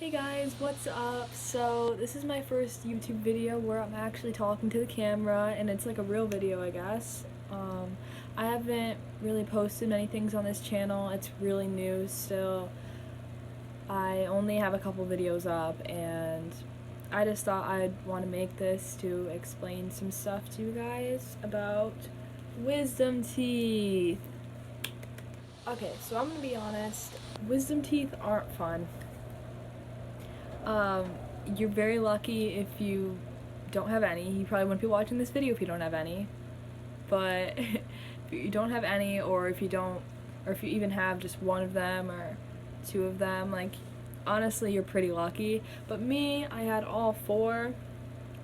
Hey guys, what's up? So this is my first YouTube video where I'm actually talking to the camera and it's like a real video, I guess. I haven't really posted many things on this channel. It's really new still. I only have a couple videos up and I just thought I'd want to make this to explain some stuff to you guys about wisdom teeth. Okay, so I'm gonna be honest, wisdom teeth aren't fun. Um, you're very lucky if you don't have any. You probably wouldn't be watching this video if you don't have any. But if you don't have any, or if you even have just one of them or two of them, like, honestly, you're pretty lucky. But me, I had all four,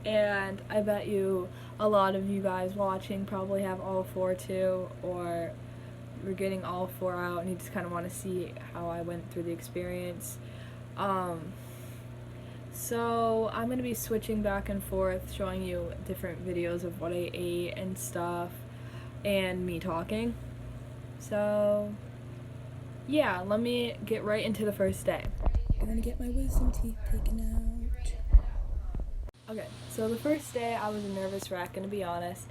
and I bet you a lot of you guys watching probably have all four too, or you're getting all four out and you just kind of want to see how I went through the experience. So I'm going to be switching back and forth, showing you different videos of what I ate and stuff, and me talking. So, yeah, let me get right into the first day. I'm going to get my wisdom teeth taken out. Okay, so the first day I was a nervous wreck, gonna be honest.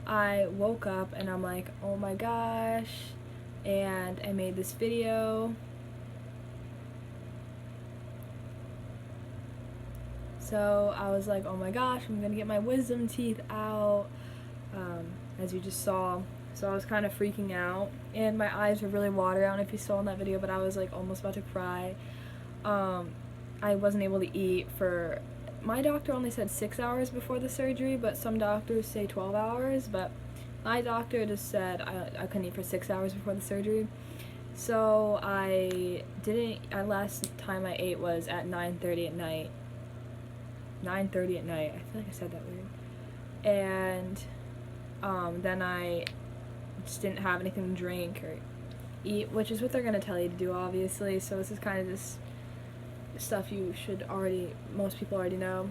I woke up and I'm like, oh my gosh, and I made this video. So I was like, oh my gosh, I'm gonna get my wisdom teeth out, as you just saw. So I was kind of freaking out, and my eyes were really watery. I don't know if you saw in that video, but I was like almost about to cry. I wasn't able to eat for, my doctor only said 6 hours before the surgery, but some doctors say 12 hours, but my doctor just said I couldn't eat for 6 hours before the surgery. So last time I ate was at 9:30 at night. 9:30 at night. I feel like I said that weird. And then I just didn't have anything to drink or eat, which is what they're gonna tell you to do, obviously. So this is kind of just stuff most people already know.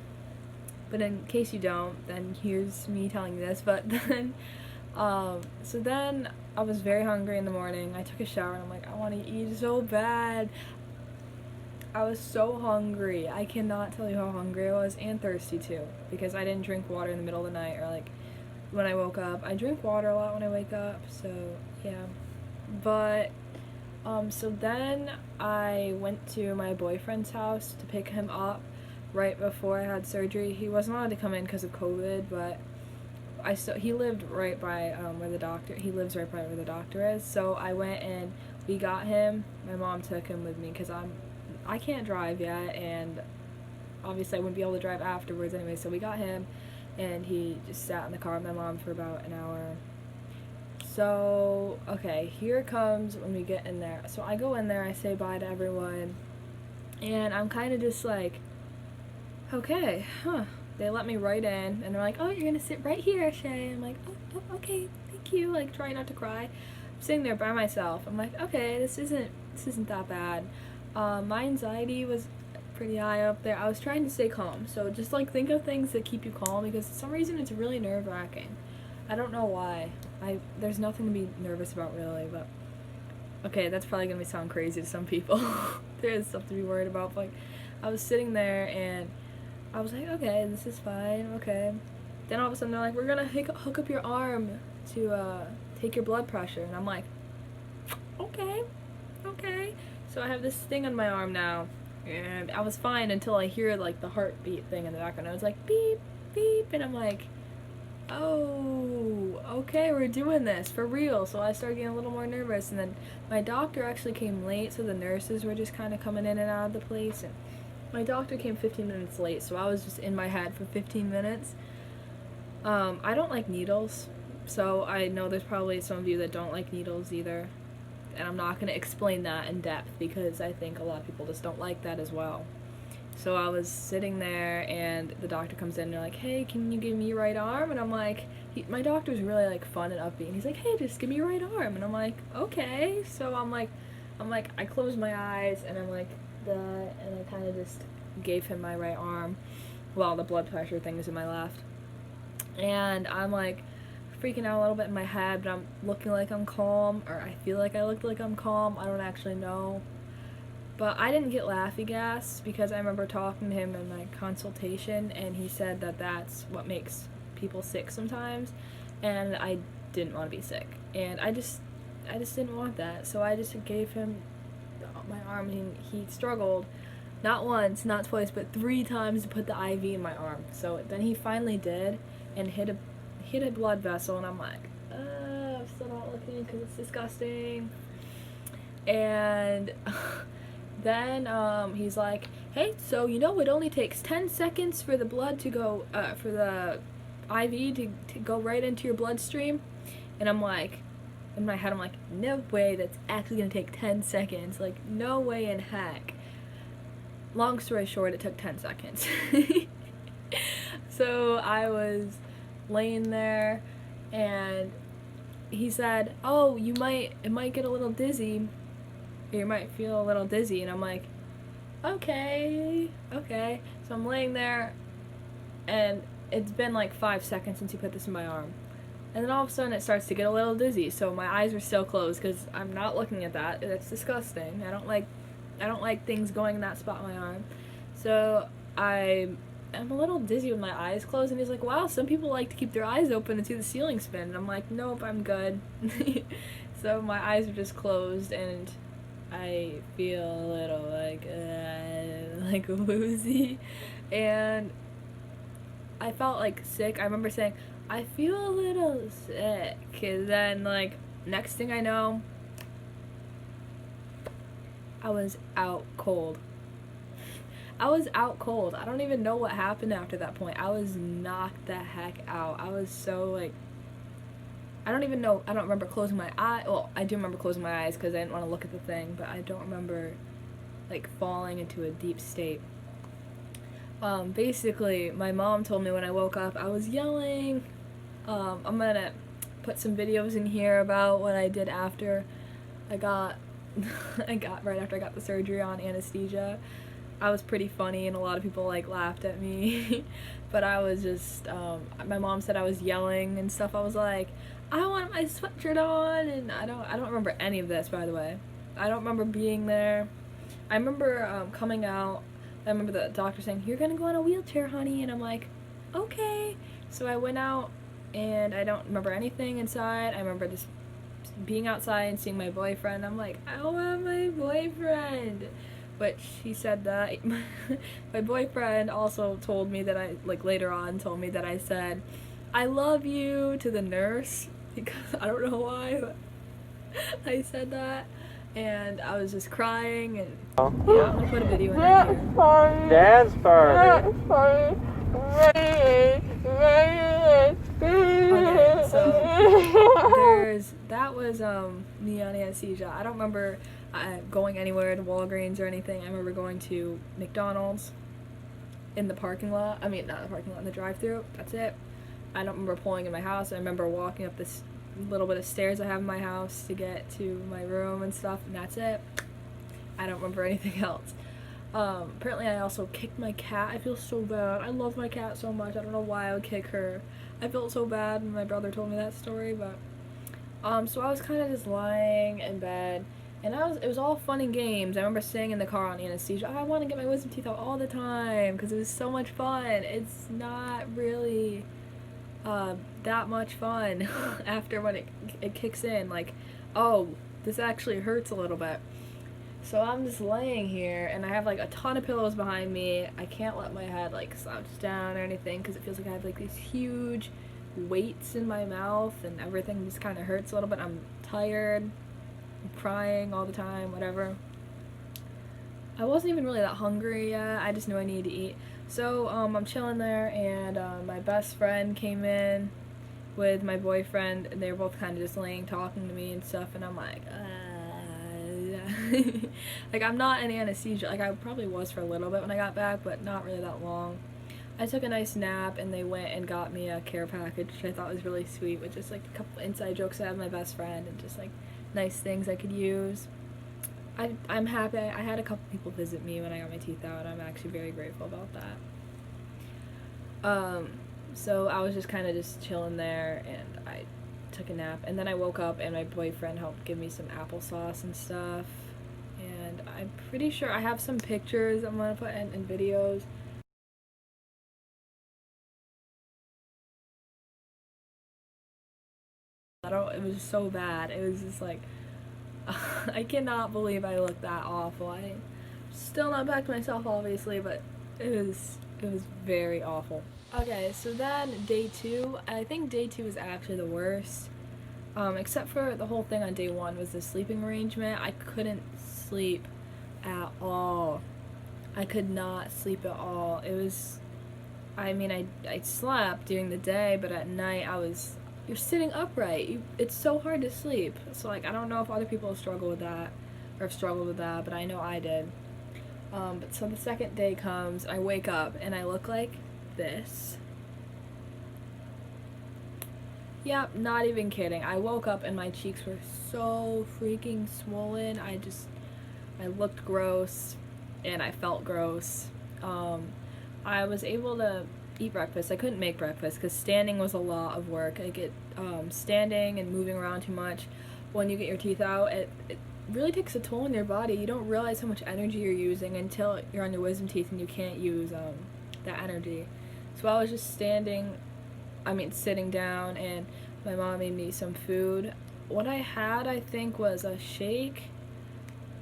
But in case you don't, then here's me telling you this. But then, so then I was very hungry in the morning. I took a shower and I'm like, I want to eat so bad. I was so hungry. I cannot tell you how hungry I was, and thirsty too, because I didn't drink water in the middle of the night or like when I woke up. I drink water a lot when I wake up, so yeah. But so then I went to my boyfriend's house to pick him up right before I had surgery. He wasn't allowed to come in because of COVID, but he lived right by he lives right by where the doctor is. So I went and we got him. My mom took him with me because I can't drive yet, and obviously I wouldn't be able to drive afterwards anyway, so we got him, and he just sat in the car with my mom for about an hour. So, okay, here it comes when we get in there. So I go in there, I say bye to everyone, and I'm kind of just like, okay, They let me right in, and they're like, oh, you're gonna sit right here, Shay. I'm like, oh, okay, thank you, like, try not to cry. I'm sitting there by myself. I'm like, okay, this isn't that bad. My anxiety was pretty high up there. I was trying to stay calm, so just like think of things that keep you calm, because for some reason it's really nerve-wracking. I don't know why. There's nothing to be nervous about really, but okay, that's probably gonna sound crazy to some people. There is stuff to be worried about, but like, I was sitting there and I was like, okay, this is fine, okay. Then all of a sudden they're like, we're gonna hook up your arm to take your blood pressure, and I'm like, okay. So I have this thing on my arm now, and I was fine until I hear like the heartbeat thing in the background. I was like, beep, beep, and I'm like, oh, okay, we're doing this for real. So I started getting a little more nervous, and then my doctor actually came late, so the nurses were just kind of coming in and out of the place, and my doctor came 15 minutes late, so I was just in my head for 15 minutes. I don't like needles, so I know there's probably some of you that don't like needles either, and I'm not going to explain that in depth because I think a lot of people just don't like that as well. So I was sitting there, and the doctor comes in, and they're like, hey, can you give me your right arm? And I'm like, my doctor's really like fun and upbeat, and he's like, hey, just give me your right arm. And I'm like, okay. So I'm like, I closed my eyes, and I'm like, that, and I kind of just gave him my right arm while the blood pressure thing is in my left. And I'm like freaking out a little bit in my head, but I'm looking like I'm calm, or I feel like I look like I'm calm. I don't actually know. But I didn't get laughy gas because I remember talking to him in my consultation, and he said that that's what makes people sick sometimes, and I didn't want to be sick, and I just didn't want that, so I just gave him my arm, and he struggled, not once, not twice, but 3 times to put the IV in my arm. So then he finally did, and hit a blood vessel, and I'm like, I'm still not looking because it's disgusting. And then he's like, hey, so it only takes 10 seconds for the blood to go, for the IV to go right into your bloodstream. And I'm like, in my head, I'm like, no way that's actually going to take 10 seconds. Like, no way in heck. Long story short, it took 10 seconds. So I was laying there, and he said, oh, it might get a little dizzy. You might feel a little dizzy. And I'm like, okay. So I'm laying there, and it's been like 5 seconds since he put this in my arm. And then all of a sudden it starts to get a little dizzy, so my eyes are still closed because I'm not looking at that. That's disgusting. I don't like things going in that spot on my arm. So I'm a little dizzy with my eyes closed, and he's like, wow, some people like to keep their eyes open and see the ceiling spin. And I'm like, nope, I'm good. So my eyes are just closed, and I feel a little like woozy, and I felt like sick. I remember saying, I feel a little sick, and then like next thing I know, I was out cold. I don't even know what happened after that point. I was knocked the heck out. I was so like, I don't even know. I don't remember closing my eye. Well, I do remember closing my eyes because I didn't want to look at the thing, but I don't remember like falling into a deep state. Basically, my mom told me when I woke up, I was yelling. I'm gonna put some videos in here about what I did after I got right after I got the surgery on anesthesia. I was pretty funny, and a lot of people like laughed at me. But I was just, my mom said I was yelling and stuff. I was like, I want my sweatshirt on, and I don't remember any of this, by the way. I don't remember being there. I remember coming out. I remember the doctor saying, you're gonna go on a wheelchair, honey, and I'm like, okay. So I went out, and I don't remember anything inside. I remember just being outside and seeing my boyfriend. I'm like, I want my boyfriend. But she said that my boyfriend also told me that later on told me that I said, I love you to the nurse, because I don't know why, but I said that, and I was just crying, and yeah, I'm gonna put a video in here. Dance party. Okay, so that was me on anesthesia. I don't remember going anywhere to Walgreens or anything. I remember going to McDonald's in the parking lot. I mean, not in the parking lot, in the drive-thru. That's it. I don't remember pulling in my house. I remember walking up this little bit of stairs I have in my house to get to my room and stuff, and that's it. I don't remember anything else. Apparently I also kicked my cat. I feel so bad. I love my cat so much. I don't know why I would kick her. I felt so bad when my brother told me that story, but so I was kind of just lying in bed, and it was all fun and games. I remember sitting in the car on anesthesia. I want to get my wisdom teeth out all the time because it was so much fun. It's not really that much fun after when it kicks in, like, oh, this actually hurts a little bit. So I'm just laying here, and I have like a ton of pillows behind me. I can't let my head like slouch down or anything because it feels like I have like these huge weights in my mouth, and everything just kind of hurts a little bit. I'm tired, I'm crying all the time, whatever. I wasn't even really that hungry yet. I just knew I needed to eat. So I'm chilling there, and my best friend came in with my boyfriend, and they were both kind of just laying talking to me and stuff, and I'm like, like, I'm not in anesthesia. Like, I probably was for a little bit when I got back, but not really that long. I took a nice nap, and they went and got me a care package, which I thought was really sweet, with just like a couple inside jokes I had with my best friend, and just like nice things I could use. I'm happy. I had a couple people visit me when I got my teeth out. I'm actually very grateful about that. So I was just kind of just chilling there, and I took a nap, and then I woke up, and my boyfriend helped give me some applesauce and stuff, and I'm pretty sure I have some pictures I'm gonna put in videos. It was so bad. It was just like, I cannot believe I looked that awful. I'm still not back to myself, obviously, but it was very awful. Okay, so then day 2, I think day 2 was actually the worst. Except for the whole thing on day 1 was the sleeping arrangement. I couldn't sleep at all. I could not sleep at all. It was, I mean, I slept during the day, but at night you're sitting upright. It's so hard to sleep. So, like, I don't know if other people struggle with that or have struggled with that, but I know I did. But so the second day comes, I wake up and I look like this. Yep, not even kidding. I woke up and my cheeks were so freaking swollen. I looked gross and I felt gross. I was able to eat breakfast. I couldn't make breakfast because standing was a lot of work. I get standing and moving around too much when you get your teeth out. It really takes a toll on your body. You don't realize how much energy you're using until you're on your wisdom teeth and you can't use that energy. So I was just sitting down, and my mom made me some food. What I had, I think, was a shake.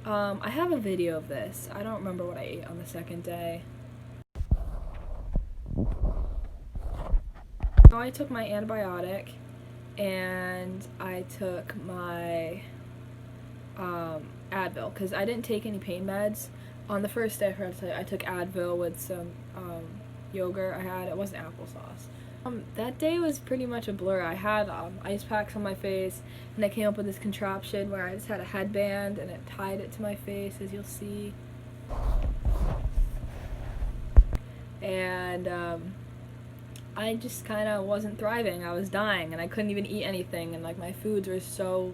I have a video of this. I don't remember what I ate on the second day. So I took my antibiotic, and I took my Advil, because I didn't take any pain meds. On the first day, I forgot to tell you, I took Advil with some yogurt it wasn't applesauce. That day was pretty much a blur. I had ice packs on my face, and I came up with this contraption where I just had a headband and it tied it to my face, as you'll see. And I just kind of wasn't thriving. I was dying, and I couldn't even eat anything, and like my foods were so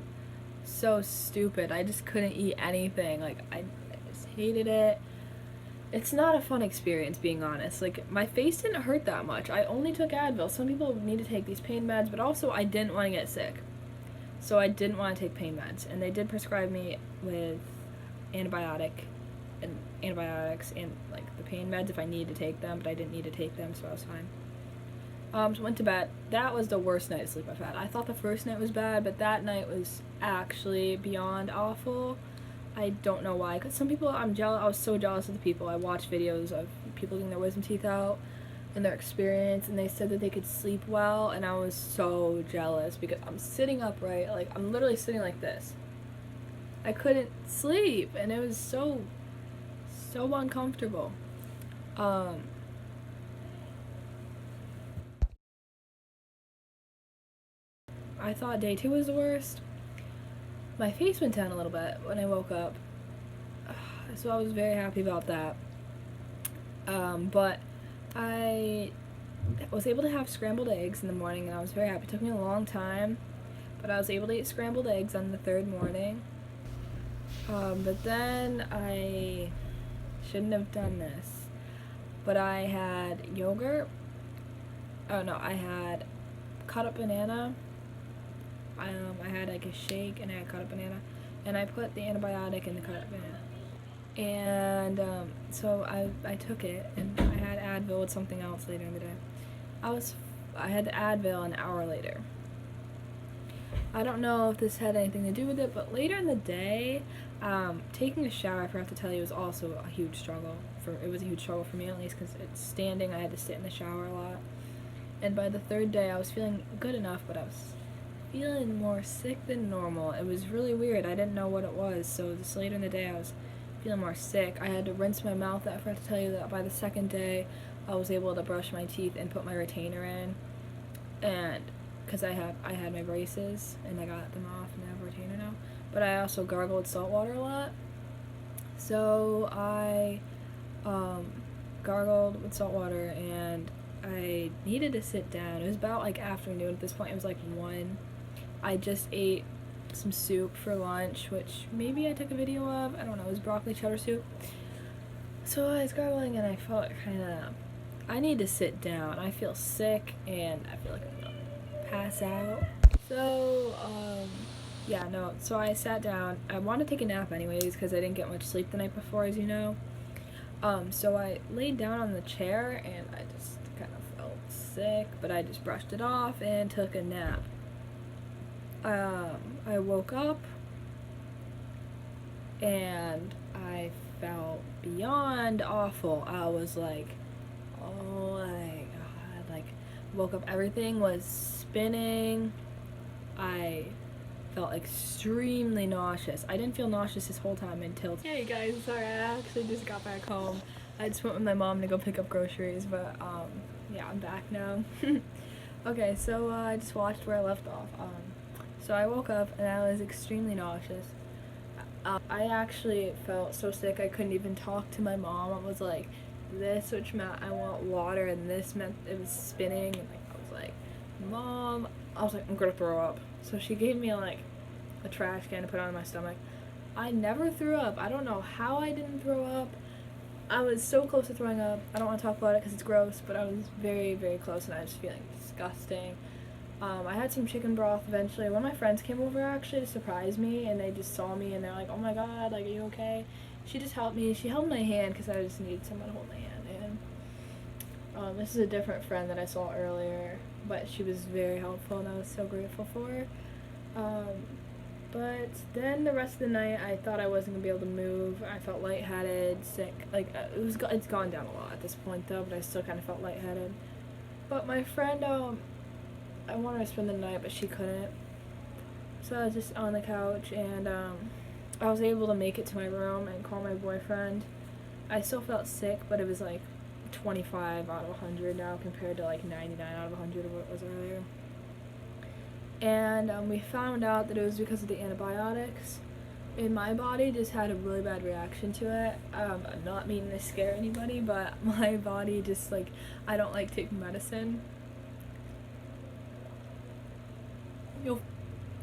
stupid. I just couldn't eat anything. Like I just hated it. It's not a fun experience, being honest. Like, my face didn't hurt that much. I only took Advil. Some people need to take these pain meds, but also I didn't want to get sick. So I didn't want to take pain meds. And they did prescribe me with antibiotics and, like, the pain meds if I needed to take them, but I didn't need to take them, so I was fine. So I went to bed. That was the worst night of sleep I've had. I thought the first night was bad, but that night was actually beyond awful. I don't know why, because some people, I was so jealous of the people. I watched videos of people getting their wisdom teeth out and their experience, and they said that they could sleep well, and I was so jealous because I'm sitting upright, like, I'm literally sitting like this. I couldn't sleep, and it was so uncomfortable. I thought day 2 was the worst. My face went down a little bit when I woke up, so I was very happy about that. But I was able to have scrambled eggs in the morning, and I was very happy. It took me a long time, but I was able to eat scrambled eggs on the 3rd morning. But then I shouldn't have done this, but I had yogurt. Oh no, I had cut up banana. I had like a shake, and I had cut up banana, and I put the antibiotic in the cut up banana. And so I took it, and I had Advil with something else later in the day. I had the Advil an hour later. I don't know if this had anything to do with it, but later in the day, taking a shower, I forgot to tell you, was also a huge struggle. It was a huge struggle for me, at least, because it's standing. I had to sit in the shower a lot. And by the 3rd day, I was feeling good enough, but I was feeling more sick than normal. It was really weird. I didn't know what it was, so just later in the day I was feeling more sick. I had to rinse my mouth. I forgot to tell you that by the 2nd day I was able to brush my teeth and put my retainer in, and because I had my braces and I got them off and I have a retainer now, but I also gargled salt water a lot, so I gargled with salt water, and I needed to sit down. It was about like afternoon at this point. It was like 1. I just ate some soup for lunch, which maybe I took a video of. I don't know. It was broccoli cheddar soup. So I was gargling, and I felt I need to sit down. I feel sick, and I feel like I'm gonna pass out. So, Yeah, no, so I sat down. I wanted to take a nap anyways because I didn't get much sleep the night before, as you know. So I laid down on the chair and I just kind of felt sick, but I just brushed it off and took a nap. I woke up and I felt beyond awful. I was like, oh my god, like, woke up, everything was spinning. I felt extremely nauseous. I didn't feel nauseous this whole time until. Hey guys, sorry, I actually just got back home. I just went with my mom to go pick up groceries, but yeah, I'm back now. Okay, so I just watched where I left off. So I woke up and I was extremely nauseous. I actually felt so sick I couldn't even talk to my mom. I was like, this which meant I want water, and this meant it was spinning, and like I was like, Mom, I was like, I'm gonna throw up. So she gave me like a trash can to put on my stomach. I never threw up. I don't know how I didn't throw up. I was so close to throwing up. I don't want to talk about it because it's gross, but I was very, very close, and I was feeling disgusting. I had some chicken broth eventually. One of my friends came over actually to surprise me, and they just saw me and they're like, oh my god, like, are you okay? She just helped me. She held my hand because I just needed someone to hold my hand. And this is a different friend that I saw earlier, but she was very helpful and I was so grateful for her. But then the rest of the night, I thought I wasn't gonna be able to move. I felt lightheaded, sick. Like it's gone down a lot at this point though, but I still kind of felt lightheaded. But my friend, I wanted to spend the night, but she couldn't. So I was just on the couch, and I was able to make it to my room and call my boyfriend. I still felt sick, but it was like 25 out of 100 now compared to like 99 out of 100 of what it was earlier. And we found out that it was because of the antibiotics. And my body just had a really bad reaction to it. I'm not meaning to scare anybody, but my body just like, I don't like taking medicine.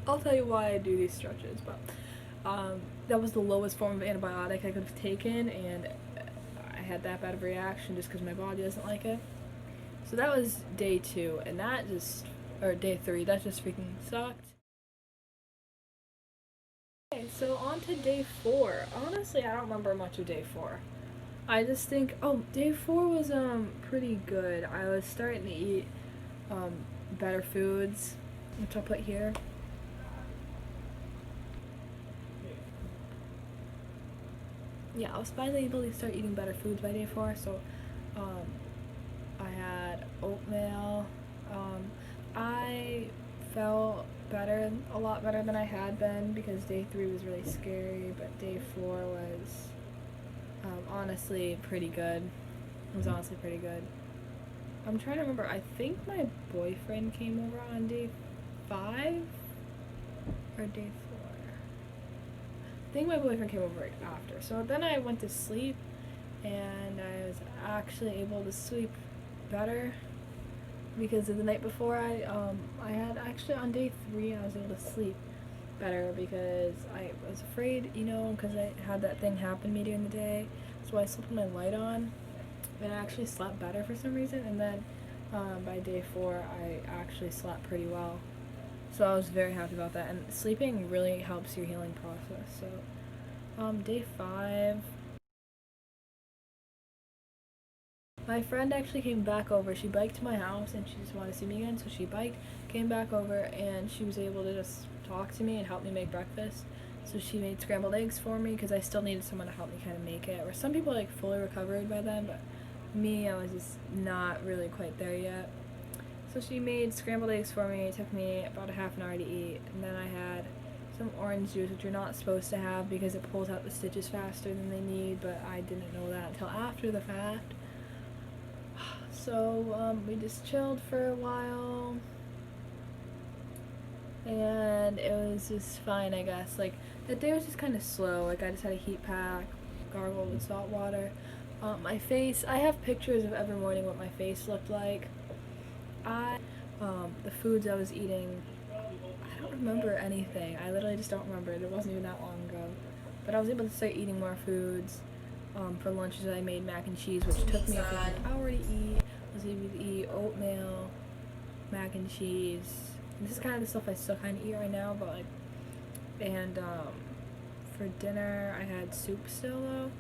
I'll tell you why I do these stretches, but that was the lowest form of antibiotic I could have taken, and I had that bad of a reaction just because my body doesn't like it. So that was day 2, and or day 3, that just freaking sucked. Okay, so on to day 4. Honestly, I don't remember much of day 4. I just think, day 4 was pretty good. I was starting to eat better foods, which I'll put here. Yeah, I was finally able to start eating better foods by day 4, so I had oatmeal. I felt better, a lot better than I had been, because day 3 was really scary, but day 4 was honestly pretty good. It was honestly pretty good. I'm trying to remember, I think my boyfriend came over on day 5 or day 4. I think my boyfriend came over after. So then I went to sleep, and I was actually able to sleep better because of the night before. I had actually on day 3 I was able to sleep better because I was afraid, because I had that thing happen to me during the day. So I slept with my light on, and I actually slept better for some reason. And then by day 4 I actually slept pretty well. So I was very happy about that, and sleeping really helps your healing process. So, day 5, my friend actually came back over. She biked to my house, and she just wanted to see me again, so she biked, came back over, and she was able to just talk to me and help me make breakfast. So she made scrambled eggs for me, because I still needed someone to help me kind of make it. Or some people, fully recovered by then, but me, I was just not really quite there yet. So she made scrambled eggs for me. It took me about a half an hour to eat. And then I had some orange juice, which you're not supposed to have because it pulls out the stitches faster than they need, but I didn't know that until after the fact. So we just chilled for a while, and it was just fine, I guess. That day was just kind of slow. I just had a heat pack, gargled with salt water. My face, I have pictures of every morning what my face looked like. The foods I was eating, I don't remember anything. I literally just don't remember it. It wasn't even that long ago. But I was able to start eating more foods. For lunches I made mac and cheese, which took me like an hour to eat. I was able to eat oatmeal, mac and cheese. And this is kind of the stuff I still kind of eat right now, but And for dinner, I had soup still though.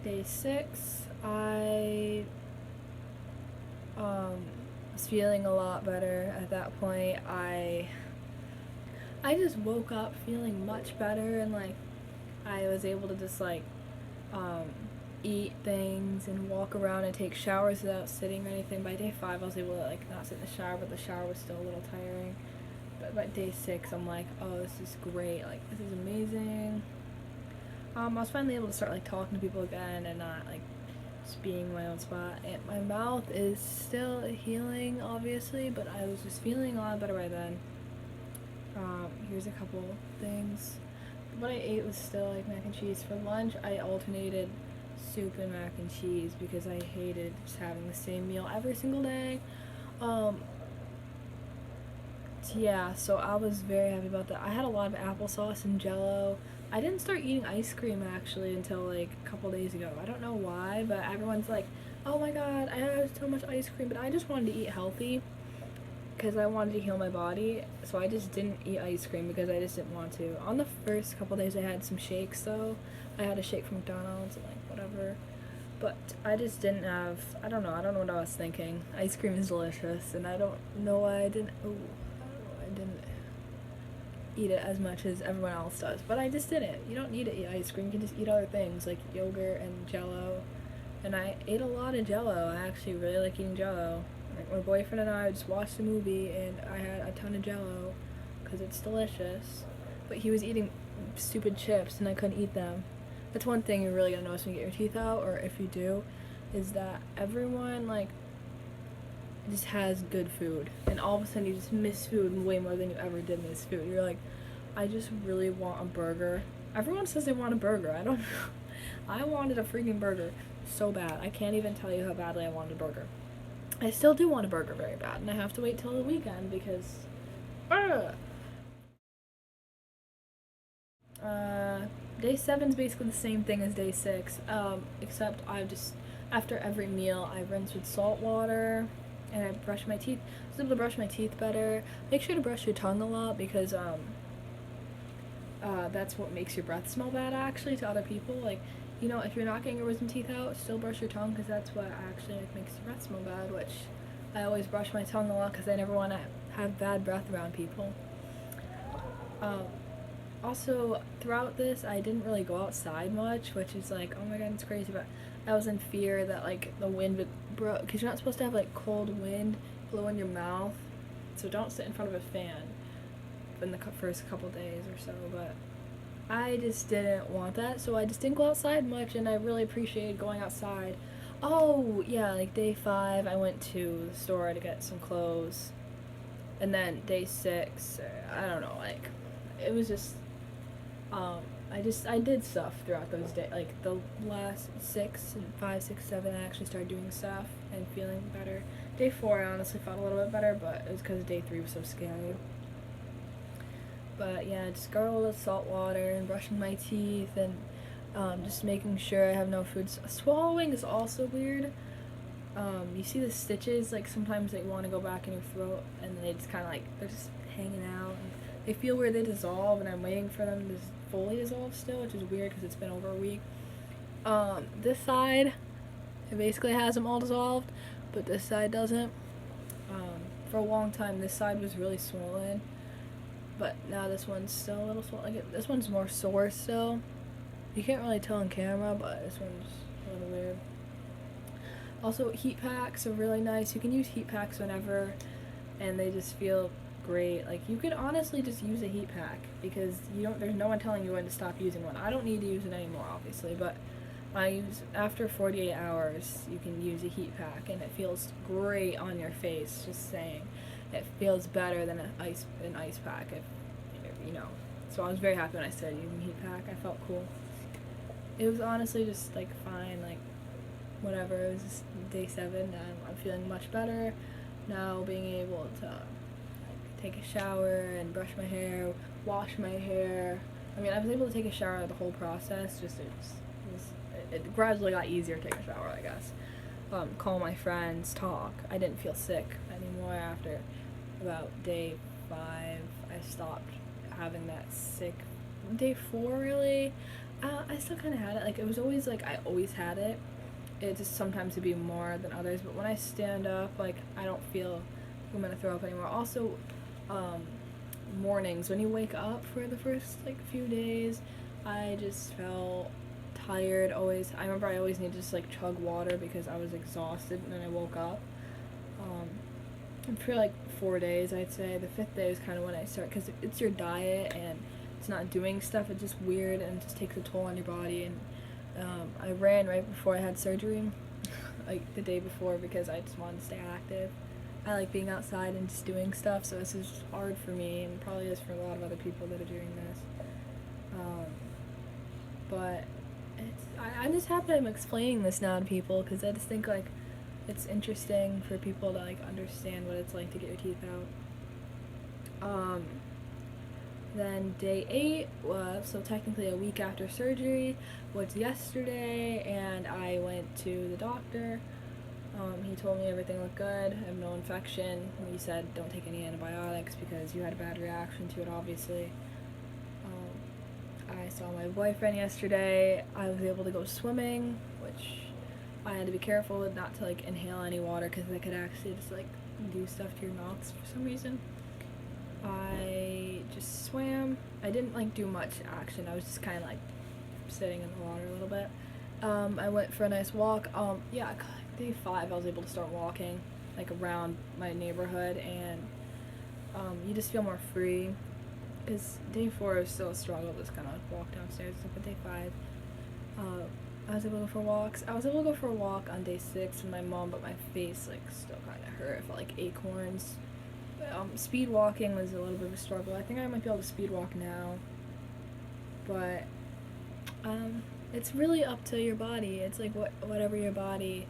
Day 6, I was feeling a lot better at that point. I just woke up feeling much better, and like I was able to just like eat things and walk around and take showers without sitting or anything. By day 5, I was able to like not sit in the shower, but the shower was still a little tiring. But by day 6, I'm like, oh, this is great. Like, this is amazing. I was finally able to start like talking to people again and not like just being in my own spot. And my mouth is still healing, obviously, but I was just feeling a lot better by then. Here's a couple things. What I ate was still like mac and cheese. For lunch, I alternated soup and mac and cheese because I hated just having the same meal every single day. Yeah, so I was very happy about that. I had a lot of applesauce and Jello. I didn't start eating ice cream actually until like a couple days ago. I don't know why, but everyone's like, oh my god, I have so much ice cream. But I just wanted to eat healthy because I wanted to heal my body. So I just didn't eat ice cream because I just didn't want to. On the first couple days, I had some shakes though. I had a shake from McDonald's and like whatever. But I just didn't have, I don't know what I was thinking. Ice cream is delicious, and I don't know why I didn't eat it as much as everyone else does. But I just didn't. You don't need to eat ice cream. You can just eat other things like yogurt and Jello. And I ate a lot of Jello. I actually really like eating Jello. Like my boyfriend and I just watched a movie, and I had a ton of Jello because it's delicious. But he was eating stupid chips, and I couldn't eat them. That's one thing you're really gonna notice when you get your teeth out, or if you do, is that everyone like just has good food, and all of a sudden you just miss food way more than you ever did miss food. You're like, I just really want a burger. Everyone says they want a burger. I don't know. I wanted a freaking burger so bad. I can't even tell you how badly I wanted a burger. I still do want a burger very bad, and I have to wait till the weekend because day 7 is basically the same thing as day 6, except I just, after every meal, I rinse with salt water, and I brush my teeth. I was able to brush my teeth better. Make sure to brush your tongue a lot, because, that's what makes your breath smell bad, actually, to other people. Like, you know, if you're not getting your wisdom teeth out, still brush your tongue, because that's what actually like, makes your breath smell bad, which I always brush my tongue a lot, because I never want to have bad breath around people. Also, throughout this, I didn't really go outside much, which is like, oh my god, it's crazy, but I was in fear that, like, the wind would because you're not supposed to have, like, cold wind blow in your mouth, so don't sit in front of a fan in the first couple days or so, but I just didn't want that, so I just didn't go outside much, and I really appreciated going outside. Oh, yeah, like, day 5, I went to the store to get some clothes, and then day 6, I don't know, like, it was just, I did stuff throughout those days. Like, the last 6 and 5, 6, 7, I actually started doing stuff and feeling better. Day 4, I honestly felt a little bit better, but it was because day 3 was so scary. But yeah, just gargle with salt water and brushing my teeth and just making sure I have no food. Swallowing is also weird. You see the stitches, like, sometimes they want to go back in your throat, and they just kind of, like, they're just hanging out. And they feel weird, they dissolve, and I'm waiting for them to fully dissolve still, which is weird because it's been over a week. This side, it basically has them all dissolved, but this side doesn't. For a long time, this side was really swollen, but now this one's still a little swollen. Like, this one's more sore still. You can't really tell on camera, but this one's a little weird. Also, heat packs are really nice. You can use heat packs whenever, and they just feel great. Like, you could honestly just use a heat pack because there's no one telling you when to stop using one. I don't need to use it anymore, obviously, but after 48 hours, you can use a heat pack, and it feels great on your face, just saying. It feels better than an ice pack, you know. So I was very happy when I started using heat pack. I felt cool. It was honestly just, like, fine, like, whatever. It was just day 7, and I'm feeling much better now, being able to, like, take a shower and brush my hair, wash my hair. I mean, I was able to take a shower the whole process, just it gradually got easier to take a shower, I guess. Call my friends, talk. I didn't feel sick anymore after about day 5, I stopped having that sick. Day 4, really, I still kind of had it. Like, it was always like I always had it. It just sometimes would be more than others. But when I stand up, like, I don't feel like I'm gonna throw up anymore. Also, um, mornings when you wake up for the first like few days, I just felt tired. Always, I remember I always needed to just like chug water because I was exhausted, and then I woke up. And for like 4 days, I'd say the 5th day is kind of when I start, because it's your diet and it's not doing stuff. It's just weird and it just takes a toll on your body. And I ran right before I had surgery, like the day before, because I just wanted to stay active. I like being outside and just doing stuff, so this is hard for me, and probably is for a lot of other people that are doing this. But I'm just happy I'm explaining this now to people, because I just think like it's interesting for people to like understand what it's like to get your teeth out. Then day 8 was, so technically a week after surgery, was yesterday, and I went to the doctor. He told me everything looked good. I have no infection. He said don't take any antibiotics because you had a bad reaction to it, obviously. I saw my boyfriend yesterday. I was able to go swimming, which I had to be careful not to like inhale any water because they could actually just like do stuff to your mouth for some reason. I just swam. I didn't like do much action. I was just kind of like sitting in the water a little bit. I went for a nice walk. Yeah, day 5 I was able to start walking like around my neighborhood, and you just feel more free. Because day 4 was still a struggle, just kind of walk downstairs and stuff. But day 5, I was able to go for walks. I was able to go for a walk on day 6 with my mom, but my face like still kind of hurt. I felt like acorns. Speed walking was a little bit of a struggle. I think I might be able to speed walk now, but it's really up to your body. It's like whatever your body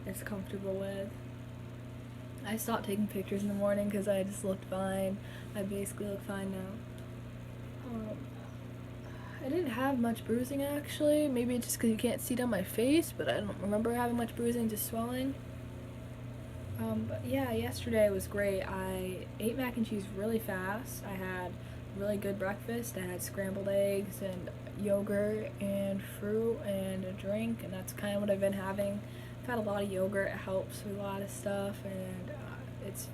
is comfortable with. I stopped taking pictures in the morning because I just looked fine. I basically look fine now. I didn't have much bruising actually. Maybe it's just because you can't see it on my face, but I don't remember having much bruising, just swelling. But yeah, yesterday was great. I ate mac and cheese really fast. I had really good breakfast. I had scrambled eggs and yogurt and fruit and a drink, and that's kind of what I've been having. I've had a lot of yogurt. It helps with a lot of stuff, and it's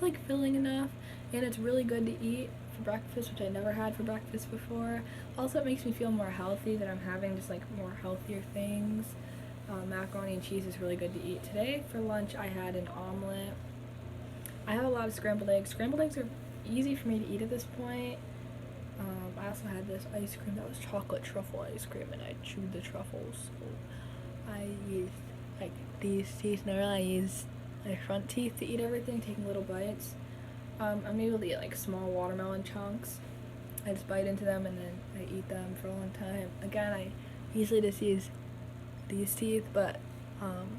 like filling enough, and it's really good to eat for breakfast, which I never had for breakfast before. Also, it makes me feel more healthy that I'm having just like more healthier things. Macaroni and cheese is really good to eat. Today for lunch I had an omelet. I have a lot of scrambled eggs. Scrambled eggs are easy for me to eat at this point. I also had this ice cream that was chocolate truffle ice cream, and I chewed the truffles. So I used like these teeth. Normally I use my front teeth to eat everything, taking little bites. I'm able to eat like small watermelon chunks. I just bite into them and then I eat them for a long time. Again, I usually just use these teeth, but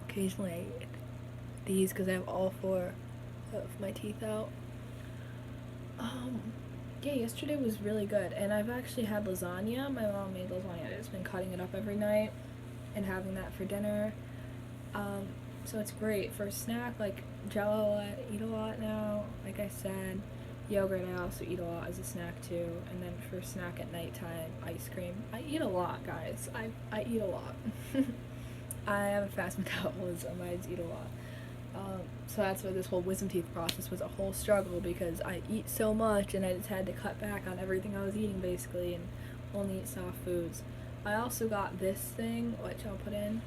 occasionally I eat these because I have all 4 of my teeth out. Yeah, yesterday was really good, and I've actually had lasagna. My mom made lasagna. I've just been cutting it up every night and having that for dinner. So it's great for a snack. Like Jello, I eat a lot now. Like I said, yogurt I also eat a lot as a snack too. And then for a snack at nighttime, ice cream. I eat a lot, guys. I eat a lot. I have a fast metabolism. I just eat a lot. So that's why this whole wisdom teeth process was a whole struggle, because I eat so much and I just had to cut back on everything I was eating basically and only eat soft foods. I also got this thing, which I'll put in.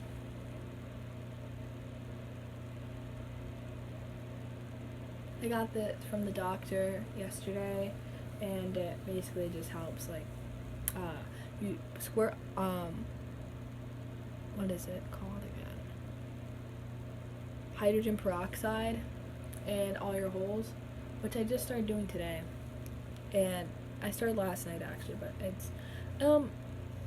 I got this from the doctor yesterday, and it basically just helps like you squirt what is it called again? Hydrogen peroxide in all your holes, which I just started doing today, and I started last night actually. But it's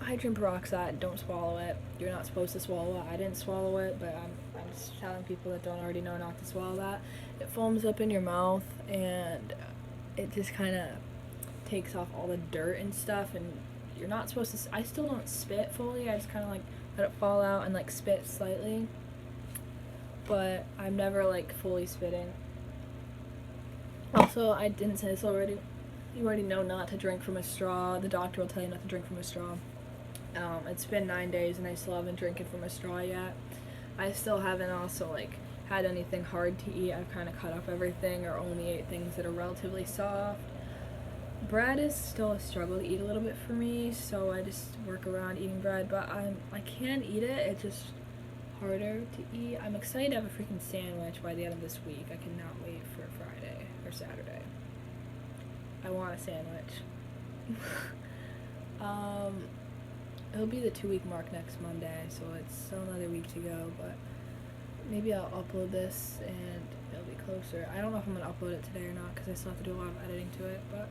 hydrogen peroxide. Don't swallow it. You're not supposed to swallow it. I didn't swallow it, but I'm just telling people that don't already know not to swallow that. It foams up in your mouth, and it just kind of takes off all the dirt and stuff, and you're not supposed to. I still don't spit fully. I just kind of like let it fall out and like spit slightly, but I'm never like fully spitting. Also, I didn't say this already. You already know not to drink from a straw. The doctor will tell you not to drink from a straw. It's been 9 days and I still haven't drinking from a straw yet. I still haven't also had anything hard to eat. I've kind of cut up everything or only ate things that are relatively soft. Bread is still a struggle to eat a little bit for me, so I just work around eating bread, but I can eat it. It's just harder to eat. I'm excited to have a freaking sandwich by the end of this week. I cannot wait for Friday or Saturday. I want a sandwich. It'll be the 2-week mark next Monday, so it's still another week to go, but maybe I'll upload this and it'll be closer. I don't know if I'm going to upload it today or not because I still have to do a lot of editing to it, but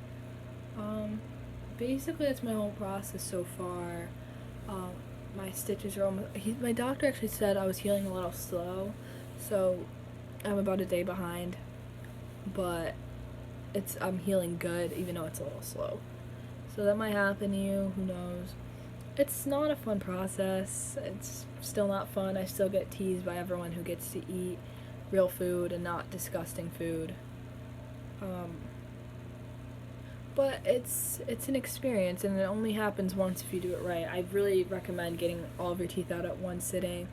basically that's my whole process so far. My stitches are almost, my doctor actually said I was healing a little slow, so I'm about a day behind, but I'm healing good even though it's a little slow. So that might happen to you, who knows. It's not a fun process. It's still not fun. I still get teased by everyone who gets to eat real food and not disgusting food. But it's an experience, and it only happens once if you do it right. I really recommend getting all of your teeth out at one sitting.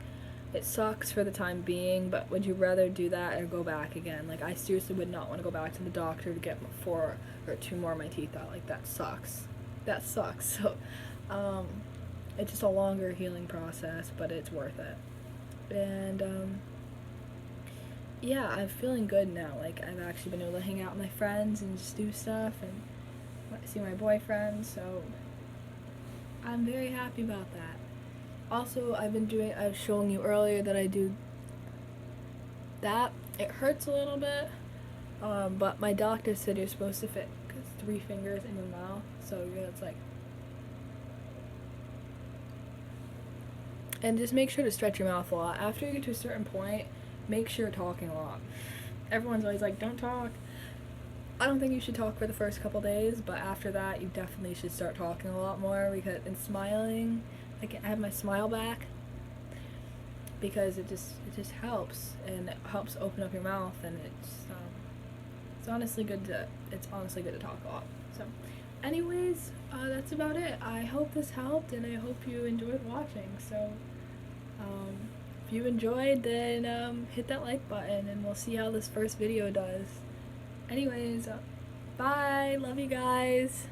It sucks for the time being, but would you rather do that or go back again? I seriously would not want to go back to the doctor to get 4 or 2 more of my teeth out. That sucks. That sucks. So, it's just a longer healing process, but it's worth it. And, yeah, I'm feeling good now. I've actually been able to hang out with my friends and just do stuff and see my boyfriend, so I'm very happy about that. Also, I was showing you earlier that I do that. It hurts a little bit, but my doctor said you're supposed to fit 3 fingers in your mouth, so it's and just make sure to stretch your mouth a lot. After you get to a certain point, make sure you're talking a lot. Everyone's always like, don't talk. I don't think you should talk for the first couple days, but after that, you definitely should start talking a lot more and smiling. I have my smile back because it just helps, and it helps open up your mouth, and it's honestly good to talk a lot. So, anyways, that's about it. I hope this helped, and I hope you enjoyed watching. So, if you enjoyed, then hit that like button, and we'll see how this first video does. Anyways, bye. Love you guys.